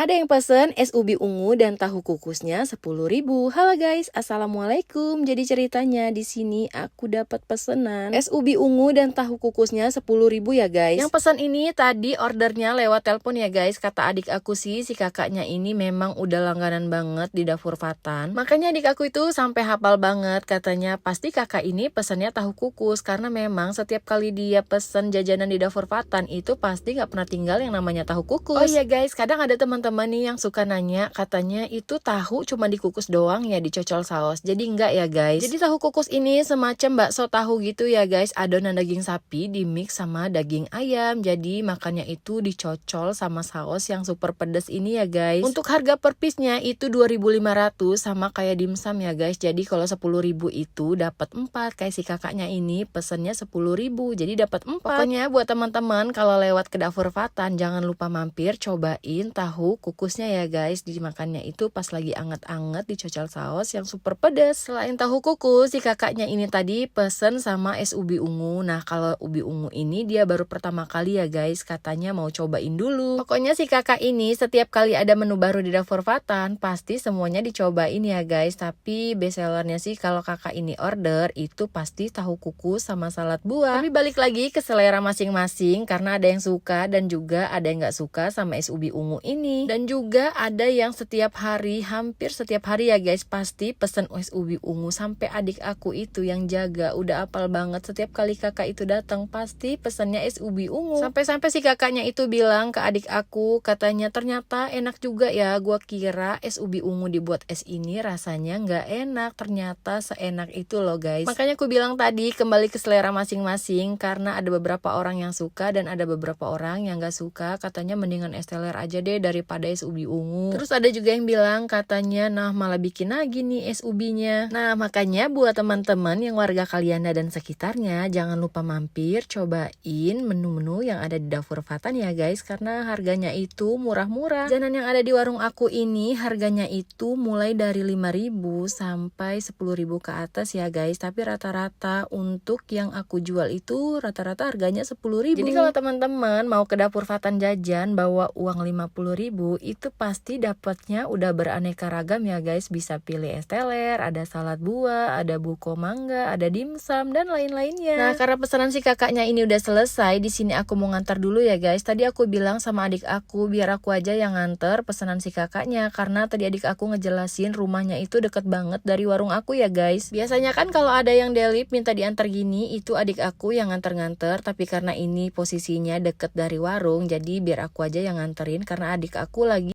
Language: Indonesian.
Ada yang pesen es ubi ungu dan tahu kukusnya 10.000. Halo guys, assalamualaikum. Jadi ceritanya di sini aku dapat pesanan es ubi ungu dan tahu kukusnya 10.000 ya guys. Yang pesan ini tadi ordernya lewat telepon ya guys. Kata adik aku sih, si kakaknya ini memang udah langganan banget di dapur Fatan. Makanya adik aku itu sampai hafal banget. Katanya pasti kakak ini pesannya tahu kukus karena memang setiap kali dia pesen jajanan di dapur Fatan itu pasti nggak pernah tinggal yang namanya tahu kukus. Oh iya guys, kadang ada teman-teman nih yang suka nanya, katanya itu tahu cuma dikukus doang ya, dicocol saus. Jadi enggak ya guys. Jadi tahu kukus ini semacam bakso tahu gitu ya guys. Adonan daging sapi di mix sama daging ayam. Jadi makannya itu dicocol sama saus yang super pedas ini ya guys. Untuk harga per piece-nya itu 2.500 sama kayak dimsum ya guys. Jadi kalau 10.000 itu dapat 4. Kayak si kakaknya ini pesennya 10.000. Jadi dapat 4. Pokoknya buat teman-teman kalau lewat ke dapur Fatan jangan lupa mampir cobain tahu kukusnya ya guys. Dimakannya itu pas lagi anget-anget dicocol saus yang super pedas. Selain tahu kukus, si kakaknya ini tadi pesen sama es ubi ungu. Nah kalau ubi ungu ini dia baru pertama kali ya guys, katanya mau cobain dulu. Pokoknya si kakak ini setiap kali ada menu baru di dapur Fatan pasti semuanya dicobain ya guys. Tapi best sellernya sih kalau kakak ini order itu pasti tahu kukus sama salad buah. Tapi balik lagi ke selera masing-masing karena ada yang suka dan juga ada yang nggak suka sama es ubi ungu ini. Dan juga ada yang setiap hari, hampir setiap hari ya guys, pasti pesen es ubi ungu. Sampai adik aku itu yang jaga udah apal banget, setiap kali kakak itu datang pasti pesennya es ubi ungu. Sampai-sampai si kakaknya itu bilang ke adik aku, katanya ternyata enak juga ya, gua kira es ubi ungu dibuat es ini rasanya nggak enak, ternyata seenak itu loh guys. Makanya aku bilang tadi kembali ke selera masing-masing karena ada beberapa orang yang suka dan ada beberapa orang yang nggak suka. Katanya mendingan es teler aja deh daripada es ubi ungu. Terus ada juga yang bilang katanya nah malah bikin lagi nih es ubinya. Nah makanya buat teman-teman yang warga Kalianda dan sekitarnya jangan lupa mampir cobain menu-menu yang ada di dapur Fatan ya guys, karena harganya itu murah-murah. Jajanan yang ada di warung aku ini harganya itu mulai dari 5.000 sampai 10.000 ke atas ya guys, tapi rata-rata untuk yang aku jual itu rata-rata harganya 10.000. Jadi kalau teman-teman mau ke dapur Fatan jajan bawa uang 50.000 itu pasti dapatnya udah beraneka ragam ya guys. Bisa pilih es teler, ada salad buah, ada buko mangga, ada dimsum dan lain-lainnya. Nah karena pesanan si kakaknya ini udah selesai, di sini aku mau ngantar dulu ya guys. Tadi aku bilang sama adik aku biar aku aja yang nganter pesanan si kakaknya, karena tadi adik aku ngejelasin rumahnya itu deket banget dari warung aku ya guys. Biasanya kan kalau ada yang delip minta diantar gini itu adik aku yang nganter-nganter, tapi karena ini posisinya deket dari warung jadi biar aku aja yang nganterin karena adik aku lagi